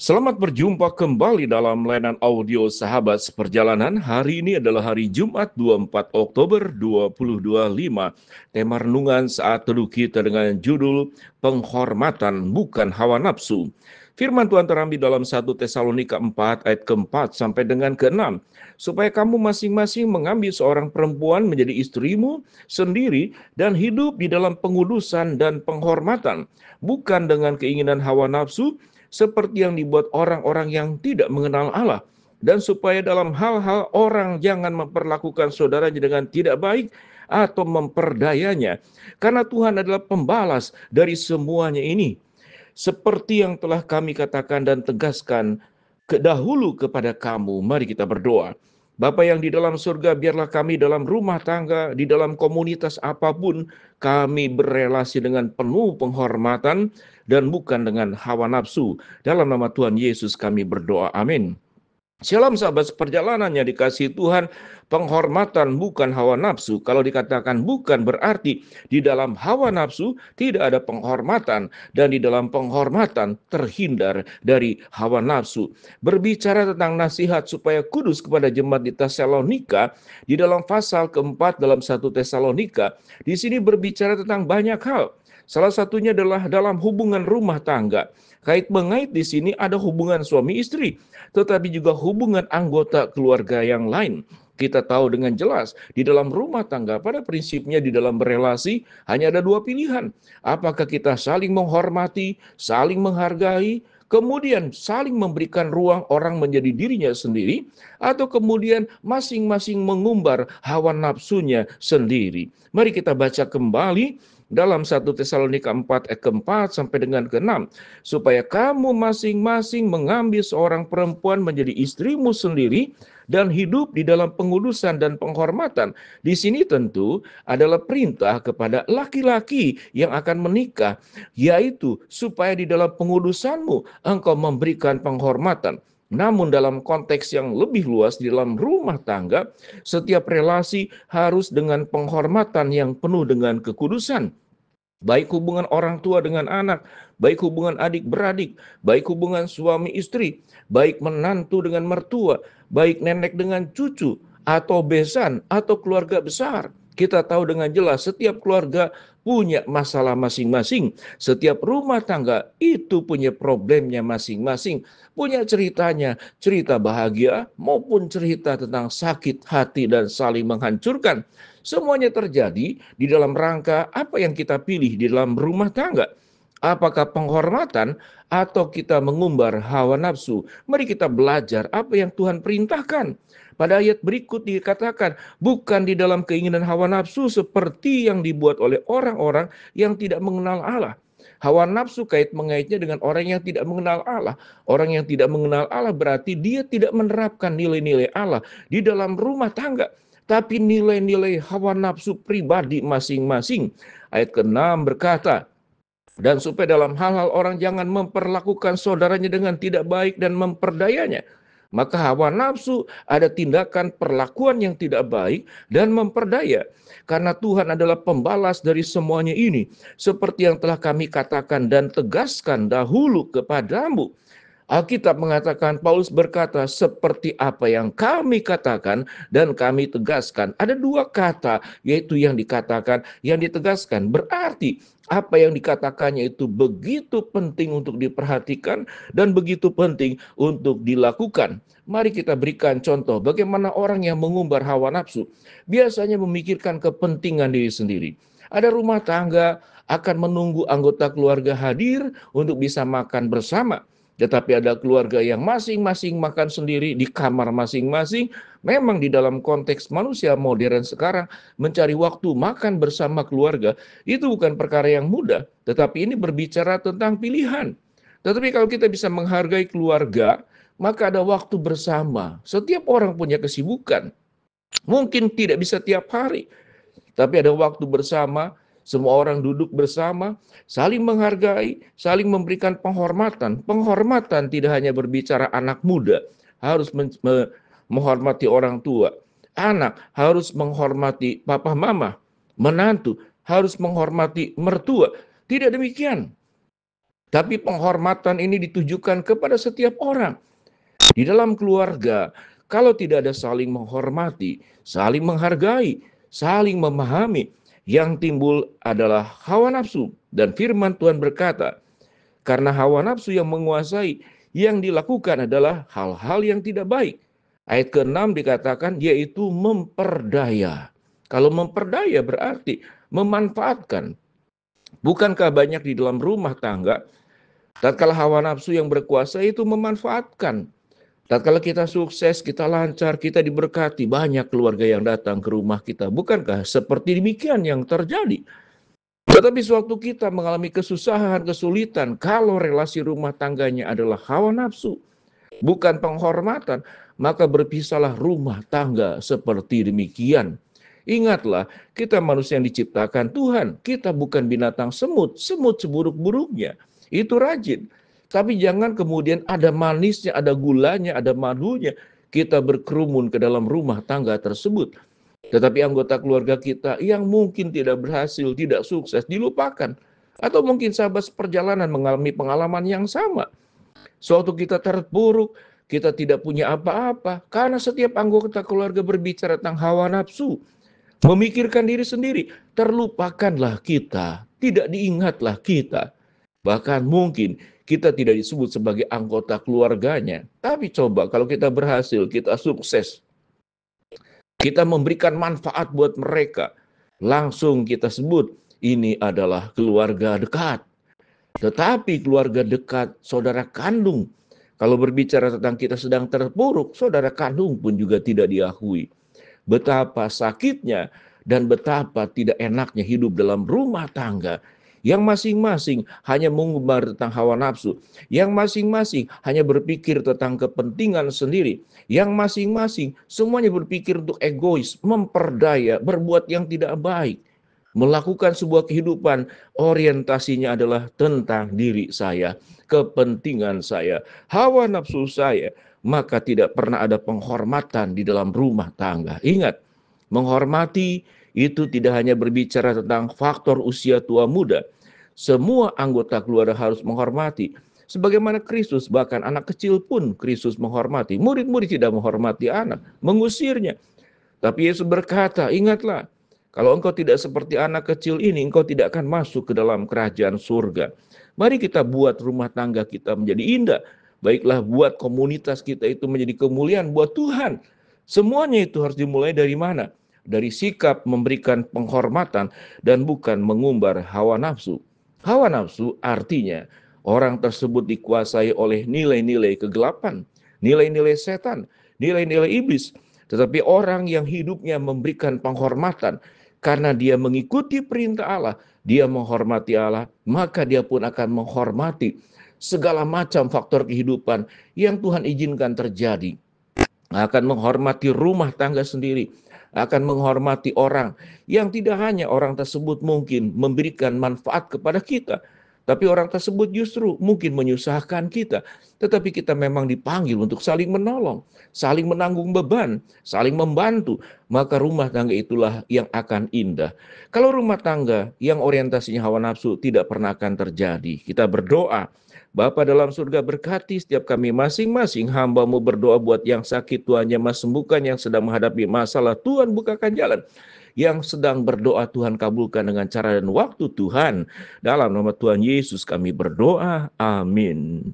Selamat berjumpa kembali dalam layanan audio Sahabat Seperjalanan. Hari ini adalah hari Jumat 24 Oktober 2025. Tema renungan saat teduh kita dengan judul Penghormatan Bukan Hawa Nafsu. Firman Tuhan terambil dalam 1 Tesalonika 4 ayat keempat sampai dengan ke-6. Supaya kamu masing-masing mengambil seorang perempuan menjadi istrimu sendiri dan hidup di dalam pengudusan dan penghormatan. Bukan dengan keinginan hawa nafsu, seperti yang dibuat orang-orang yang tidak mengenal Allah. Dan supaya dalam hal-hal orang jangan memperlakukan saudaranya dengan tidak baik atau memperdayanya. Karena Tuhan adalah pembalas dari semuanya ini. Seperti yang telah kami katakan dan tegaskan dahulu kepada kamu, mari kita berdoa. Bapa yang di dalam surga, biarlah kami dalam rumah tangga, di dalam komunitas apapun, kami berelasi dengan penuh penghormatan dan bukan dengan hawa nafsu. Dalam nama Tuhan Yesus kami berdoa. Amin. Shalom sahabat seperjalanan yang dikasihi Tuhan, penghormatan bukan hawa nafsu. Kalau dikatakan bukan berarti di dalam hawa nafsu tidak ada penghormatan dan di dalam penghormatan terhindar dari hawa nafsu. Berbicara tentang nasihat supaya kudus kepada jemaat di Tesalonika, di dalam pasal keempat dalam 1 Tesalonika, di sini berbicara tentang banyak hal. Salah satunya adalah dalam hubungan rumah tangga. Kait-mengait di sini ada hubungan suami istri, tetapi juga hubungan anggota keluarga yang lain. Kita tahu dengan jelas di dalam rumah tangga pada prinsipnya di dalam berelasi hanya ada dua pilihan. Apakah kita saling menghormati, saling menghargai, kemudian saling memberikan ruang orang menjadi dirinya sendiri, atau kemudian masing-masing mengumbar hawa nafsunya sendiri. Mari kita baca kembali dalam 1 Tesalonika 4 ayat ke-4 sampai dengan ke-6. Supaya kamu masing-masing mengambil seorang perempuan menjadi istrimu sendiri dan hidup di dalam pengudusan dan penghormatan. Di sini tentu adalah perintah kepada laki-laki yang akan menikah, yaitu supaya di dalam pengudusanmu engkau memberikan penghormatan. Namun dalam konteks yang lebih luas di dalam rumah tangga, setiap relasi harus dengan penghormatan yang penuh dengan kekudusan. Baik hubungan orang tua dengan anak, baik hubungan adik-beradik, baik hubungan suami istri, baik menantu dengan mertua, baik nenek dengan cucu, atau besan, atau keluarga besar. Kita tahu dengan jelas setiap keluarga punya masalah masing-masing. Setiap rumah tangga itu punya problemnya masing-masing. Punya ceritanya, cerita bahagia maupun cerita tentang sakit hati dan saling menghancurkan. Semuanya terjadi di dalam rangka apa yang kita pilih di dalam rumah tangga. Apakah penghormatan atau kita mengumbar hawa nafsu? Mari kita belajar apa yang Tuhan perintahkan. Pada ayat berikut dikatakan, bukan di dalam keinginan hawa nafsu seperti yang dibuat oleh orang-orang yang tidak mengenal Allah. Hawa nafsu mengaitnya dengan orang yang tidak mengenal Allah. Orang yang tidak mengenal Allah berarti dia tidak menerapkan nilai-nilai Allah di dalam rumah tangga. Tapi nilai-nilai hawa nafsu pribadi masing-masing. Ayat ke-6 berkata, dan supaya dalam hal-hal orang jangan memperlakukan saudaranya dengan tidak baik dan memperdayanya. Maka hawa nafsu ada tindakan perlakuan yang tidak baik dan memperdaya. Karena Tuhan adalah pembalas dari semuanya ini. Seperti yang telah kami katakan dan tegaskan dahulu kepadamu. Alkitab mengatakan, Paulus berkata, seperti apa yang kami katakan dan kami tegaskan. Ada dua kata, yaitu yang dikatakan, yang ditegaskan. Berarti apa yang dikatakannya itu begitu penting untuk diperhatikan dan begitu penting untuk dilakukan. Mari kita berikan contoh bagaimana orang yang mengumbar hawa nafsu biasanya memikirkan kepentingan diri sendiri. Ada rumah tangga akan menunggu anggota keluarga hadir untuk bisa makan bersama. Tetapi ada keluarga yang masing-masing makan sendiri di kamar masing-masing. Memang di dalam konteks manusia modern sekarang, mencari waktu makan bersama keluarga, itu bukan perkara yang mudah. Tetapi ini berbicara tentang pilihan. Tetapi kalau kita bisa menghargai keluarga, maka ada waktu bersama. Setiap orang punya kesibukan. Mungkin tidak bisa tiap hari. Tapi ada waktu bersama, semua orang duduk bersama, saling menghargai, saling memberikan penghormatan. Penghormatan tidak hanya berbicara anak muda, harus menghormati orang tua. Anak harus menghormati papa mama. Menantu harus menghormati mertua. Tidak demikian. Tapi penghormatan ini ditujukan kepada setiap orang. Di dalam keluarga, kalau tidak ada saling menghormati, saling menghargai, saling memahami, yang timbul adalah hawa nafsu. Dan firman Tuhan berkata, karena hawa nafsu yang menguasai, yang dilakukan adalah hal-hal yang tidak baik. Ayat ke-6 dikatakan yaitu memperdaya. Kalau memperdaya berarti memanfaatkan. Bukankah banyak di dalam rumah tangga, tatkala hawa nafsu yang berkuasa itu memanfaatkan. Tatkala kita sukses, kita lancar, kita diberkati, banyak keluarga yang datang ke rumah kita. Bukankah seperti demikian yang terjadi? Tetapi sewaktu kita mengalami kesusahan, kesulitan, kalau relasi rumah tangganya adalah hawa nafsu, bukan penghormatan, maka berpisahlah rumah tangga seperti demikian. Ingatlah, kita manusia yang diciptakan Tuhan. Kita bukan binatang semut. Semut seburuk-buruknya. Itu rajin. Tapi jangan kemudian ada manisnya, ada gulanya, ada madunya. Kita berkerumun ke dalam rumah tangga tersebut. Tetapi anggota keluarga kita yang mungkin tidak berhasil, tidak sukses, dilupakan. Atau mungkin sahabat seperjalanan mengalami pengalaman yang sama. Suatu kita terpuruk, kita tidak punya apa-apa. Karena setiap anggota keluarga berbicara tentang hawa nafsu. Memikirkan diri sendiri. Terlupakanlah kita. Tidak diingatlah kita. Bahkan mungkin kita tidak disebut sebagai anggota keluarganya. Tapi coba kalau kita berhasil, kita sukses. Kita memberikan manfaat buat mereka. Langsung kita sebut, ini adalah keluarga dekat. Tetapi keluarga dekat, saudara kandung. Kalau berbicara tentang kita sedang terpuruk, saudara kandung pun juga tidak diakui. Betapa sakitnya dan betapa tidak enaknya hidup dalam rumah tangga. Yang masing-masing hanya mengumbar tentang hawa nafsu. Yang masing-masing hanya berpikir tentang kepentingan sendiri. Yang masing-masing semuanya berpikir untuk egois, memperdaya, berbuat yang tidak baik. Melakukan sebuah kehidupan, orientasinya adalah tentang diri saya, kepentingan saya, hawa nafsu saya. Maka tidak pernah ada penghormatan di dalam rumah tangga. Ingat, menghormati itu tidak hanya berbicara tentang faktor usia tua muda. Semua anggota keluarga harus menghormati. Sebagaimana Kristus, bahkan anak kecil pun Kristus menghormati. Murid-murid tidak menghormati anak, mengusirnya. Tapi Yesus berkata, ingatlah, kalau engkau tidak seperti anak kecil ini, engkau tidak akan masuk ke dalam kerajaan surga. Mari kita buat rumah tangga kita menjadi indah. Baiklah buat komunitas kita itu menjadi kemuliaan buat Tuhan. Semuanya itu harus dimulai dari mana? Dari sikap memberikan penghormatan dan bukan mengumbar hawa nafsu. Hawa nafsu artinya orang tersebut dikuasai oleh nilai-nilai kegelapan, nilai-nilai setan, nilai-nilai iblis. Tetapi orang yang hidupnya memberikan penghormatan karena dia mengikuti perintah Allah, dia menghormati Allah, maka dia pun akan menghormati segala macam faktor kehidupan yang Tuhan izinkan terjadi. Akan menghormati rumah tangga sendiri, akan menghormati orang yang tidak hanya orang tersebut mungkin memberikan manfaat kepada kita, tapi orang tersebut justru mungkin menyusahkan kita. Tetapi kita memang dipanggil untuk saling menolong, saling menanggung beban, saling membantu. Maka rumah tangga itulah yang akan indah. Kalau rumah tangga yang orientasinya hawa nafsu tidak pernah akan terjadi. Kita berdoa, Bapa dalam surga berkati setiap kami masing-masing, hamba-Mu berdoa buat yang sakit, Tuhan jamah sembuhkan, yang sedang menghadapi masalah, Tuhan bukakan jalan. Yang sedang berdoa, Tuhan kabulkan dengan cara dan waktu Tuhan. Dalam nama Tuhan Yesus kami berdoa, amin.